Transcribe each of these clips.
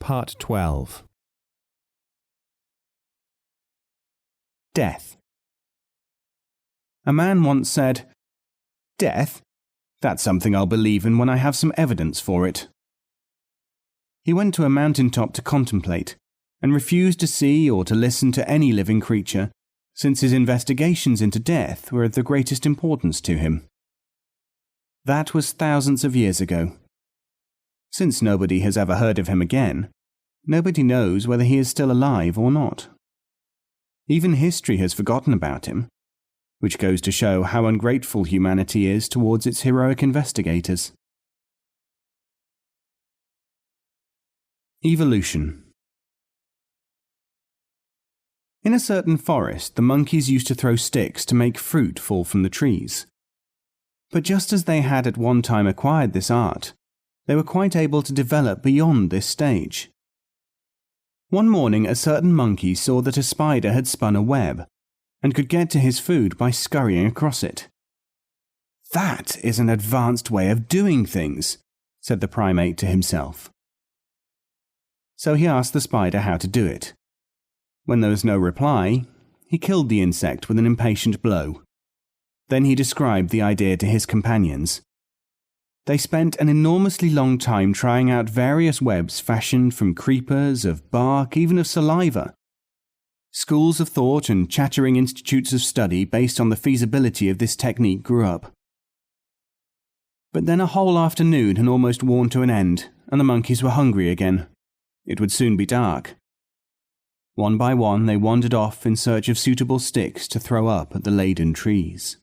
Part 12. Death. A man once said, "Death? That's something I'll believe in when I have some evidence for it." He went to a mountaintop to contemplate, and refused to see or to listen to any living creature, since his investigations into death were of the greatest importance to him. That was thousands of years ago. Since nobody has ever heard of him again, nobody knows whether he is still alive or not. Even history has forgotten about him, which goes to show how ungrateful humanity is towards its heroic investigators. Evolution. In a certain forest, the monkeys used to throw sticks to make fruit fall from the trees. But just as they had at one time acquired this art, they were quite able to develop beyond this stage. One morning, a certain monkey saw that a spider had spun a web, and could get to his food by scurrying across it. "That is an advanced way of doing things," said the primate to himself. So he asked the spider how to do it. When there was no reply, he killed the insect with an impatient blow. Then he described the idea to his companions. They spent an enormously long time trying out various webs fashioned from creepers, of bark, even of saliva. Schools of thought and chattering institutes of study based on the feasibility of this technique grew up. But then a whole afternoon had almost worn to an end, and the monkeys were hungry again. It would soon be dark. One by one they wandered off in search of suitable sticks to throw up at the laden trees.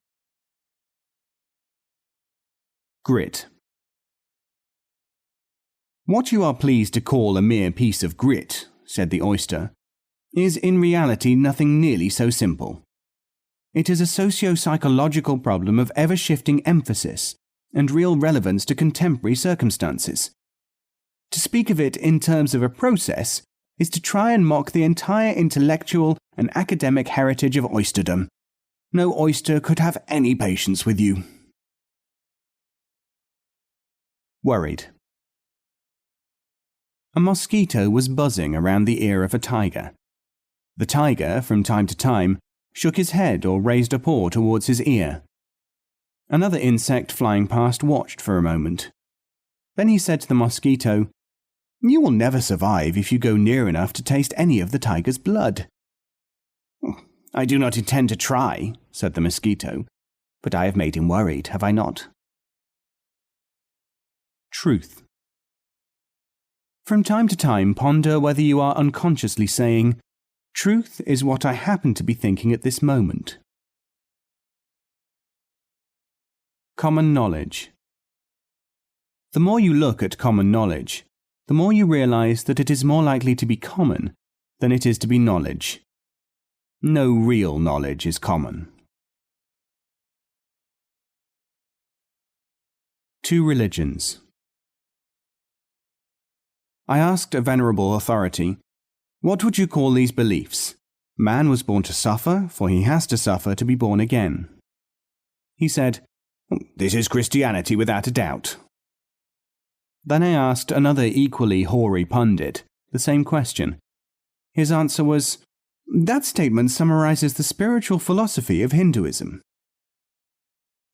Grit. "What you are pleased to call a mere piece of grit," said the oyster, "is in reality nothing nearly so simple. It is a socio-psychological problem of ever-shifting emphasis and real relevance to contemporary circumstances. To speak of it in terms of a process is to try and mock the entire intellectual and academic heritage of oysterdom. No oyster could have any patience with you." Worried. A mosquito was buzzing around the ear of a tiger. The tiger, from time to time, shook his head or raised a paw towards his ear. Another insect flying past watched for a moment. Then he said to the mosquito, "You will never survive if you go near enough to taste any of the tiger's blood." "I do not intend to try," said the mosquito, "but I have made him worried, have I not?" Truth. From time to time, ponder whether you are unconsciously saying, "Truth is what I happen to be thinking at this moment." Common knowledge. The more you look at common knowledge, the more you realize that it is more likely to be common than it is to be knowledge. No real knowledge is common. Two religions. I asked a venerable authority, "What would you call these beliefs? Man was born to suffer, for he has to suffer to be born again." He said, "This is Christianity without a doubt." Then I asked another equally hoary pundit the same question. His answer was, "That statement summarizes the spiritual philosophy of Hinduism."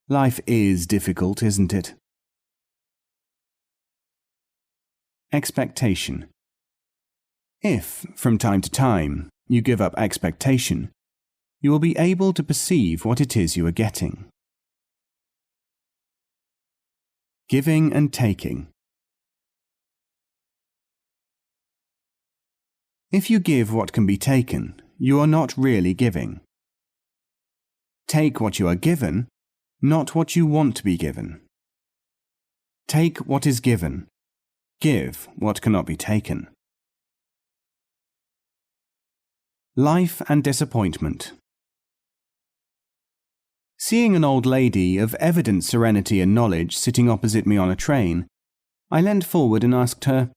Life is difficult, isn't it? Expectation. If, from time to time, you give up expectation, you will be able to perceive what it is you are getting. Giving and taking. If you give what can be taken, you are not really giving. Take what you are given, not what you want to be given. Take what is given. Give what cannot be taken. Life and disappointment. Seeing an old lady of evident serenity and knowledge sitting opposite me on a train, I leant forward and asked her,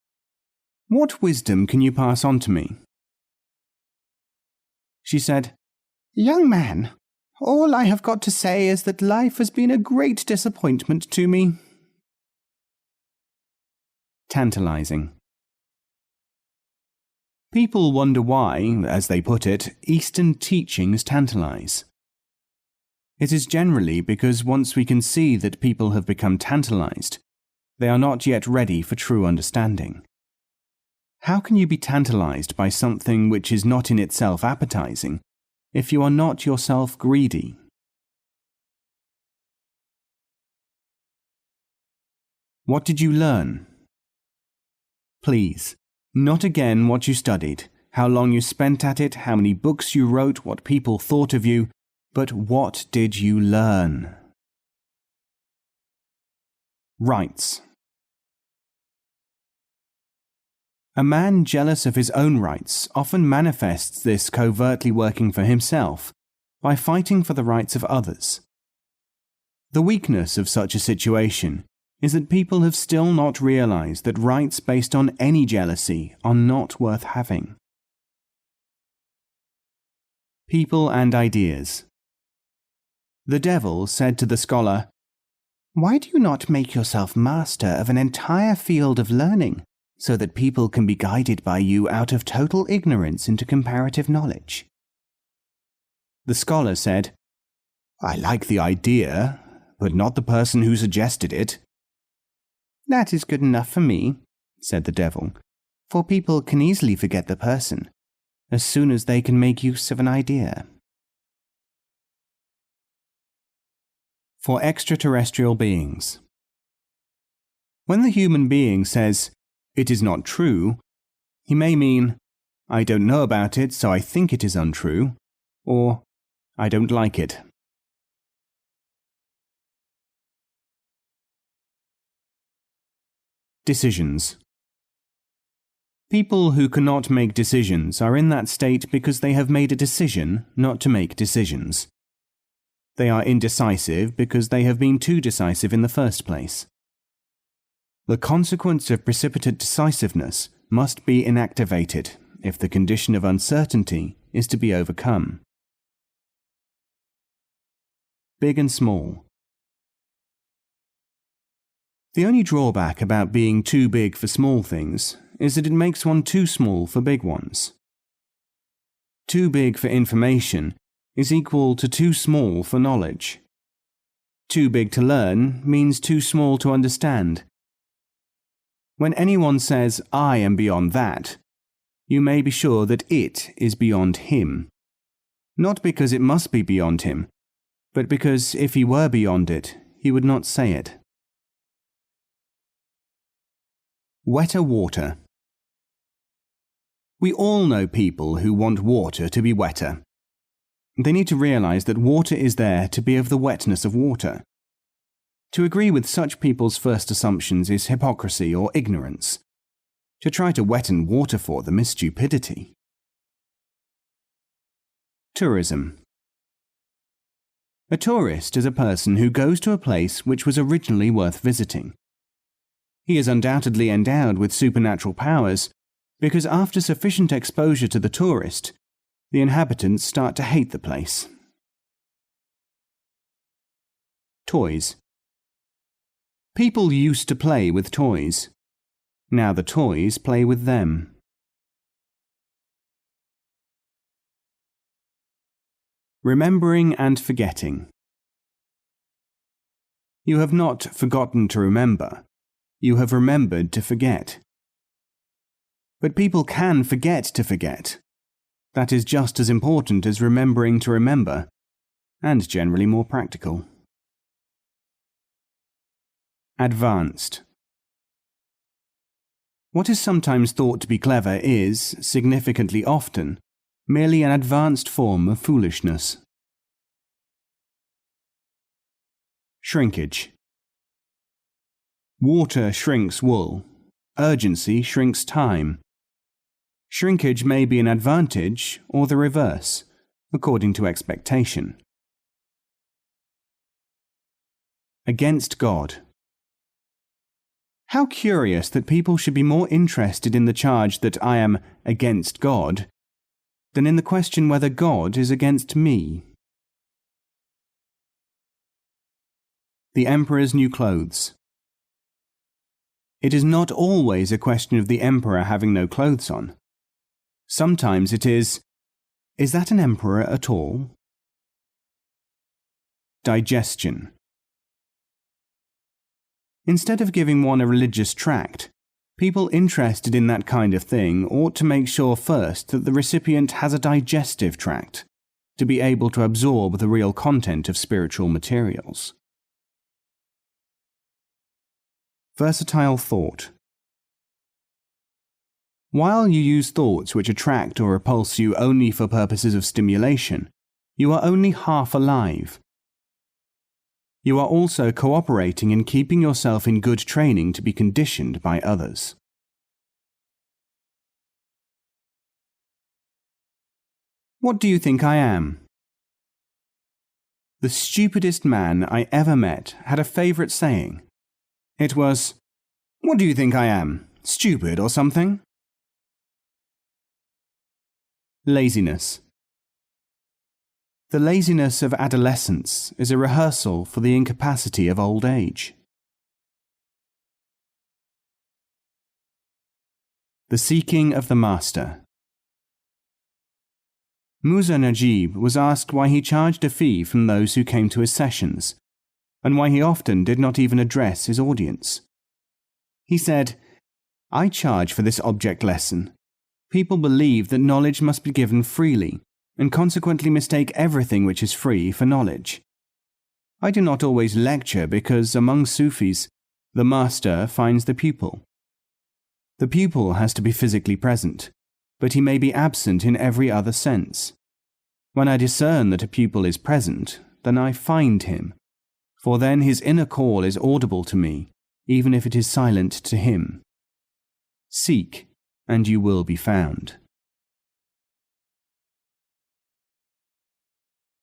"What wisdom can you pass on to me?" She said, "Young man, all I have got to say is that life has been a great disappointment to me." Tantalizing. People wonder why, as they put it, Eastern teachings tantalize. It is generally because once we can see that people have become tantalized, they are not yet ready for true understanding. How can you be tantalized by something which is not in itself appetizing if you are not yourself greedy? What did you learn? Please, not again what you studied, how long you spent at it, how many books you wrote, what people thought of you, but what did you learn? Rights. A man jealous of his own rights often manifests this covertly working for himself by fighting for the rights of others. The weakness of such a situation is that people have still not realized that rights based on any jealousy are not worth having. People and ideas. The devil said to the scholar, "Why do you not make yourself master of an entire field of learning, so that people can be guided by you out of total ignorance into comparative knowledge?" The scholar said, "I like the idea, but not the person who suggested it." "That is good enough for me," said the devil, "for people can easily forget the person, as soon as they can make use of an idea." For extraterrestrial beings. When the human being says, "It is not true," he may mean, "I don't know about it, so I think it is untrue," or "I don't like it." Decisions. People who cannot make decisions are in that state because they have made a decision not to make decisions. They are indecisive because they have been too decisive in the first place. The consequence of precipitate decisiveness must be inactivated if the condition of uncertainty is to be overcome. Big and small. The only drawback about being too big for small things is that it makes one too small for big ones. Too big for information is equal to too small for knowledge. Too big to learn means too small to understand. When anyone says, "I am beyond that," you may be sure that it is beyond him. Not because it must be beyond him, but because if he were beyond it, he would not say it. Wetter water. We all know people who want water to be wetter. They need to realize that water is there to be of the wetness of water. To agree with such people's first assumptions is hypocrisy or ignorance. To try to wetten water for them is stupidity. Tourism. A tourist is a person who goes to a place which was originally worth visiting. He is undoubtedly endowed with supernatural powers because after sufficient exposure to the tourist, the inhabitants start to hate the place. Toys. People used to play with toys. Now the toys play with them. Remembering and forgetting. You have not forgotten to remember. You have remembered to forget. But people can forget to forget. That is just as important as remembering to remember, and generally more practical. Advanced. What is sometimes thought to be clever is, significantly often, merely an advanced form of foolishness. Shrinkage. Water shrinks wool. Urgency shrinks time. Shrinkage may be an advantage or the reverse, according to expectation. Against God. How curious that people should be more interested in the charge that I am against God than in the question whether God is against me. The Emperor's new clothes. It is not always a question of the emperor having no clothes on. Sometimes it is that an emperor at all? Digestion. Instead of giving one a religious tract, people interested in that kind of thing ought to make sure first that the recipient has a digestive tract, to be able to absorb the real content of spiritual materials. Versatile thought. While you use thoughts which attract or repulse you only for purposes of stimulation, you are only half alive. You are also cooperating in keeping yourself in good training to be conditioned by others. What do you think I am? The stupidest man I ever met had a favourite saying. It was, "What do you think I am? Stupid or something?" Laziness. The laziness of adolescence is a rehearsal for the incapacity of old age. The seeking of the master. Musa Najib was asked why he charged a fee from those who came to his sessions, and why he often did not even address his audience. He said, "I charge for this object lesson. People believe that knowledge must be given freely, and consequently mistake everything which is free for knowledge. I do not always lecture because, among Sufis, the master finds the pupil. The pupil has to be physically present, but he may be absent in every other sense. When I discern that a pupil is present, then I find him, for then his inner call is audible to me, even if it is silent to him. Seek, and you will be found."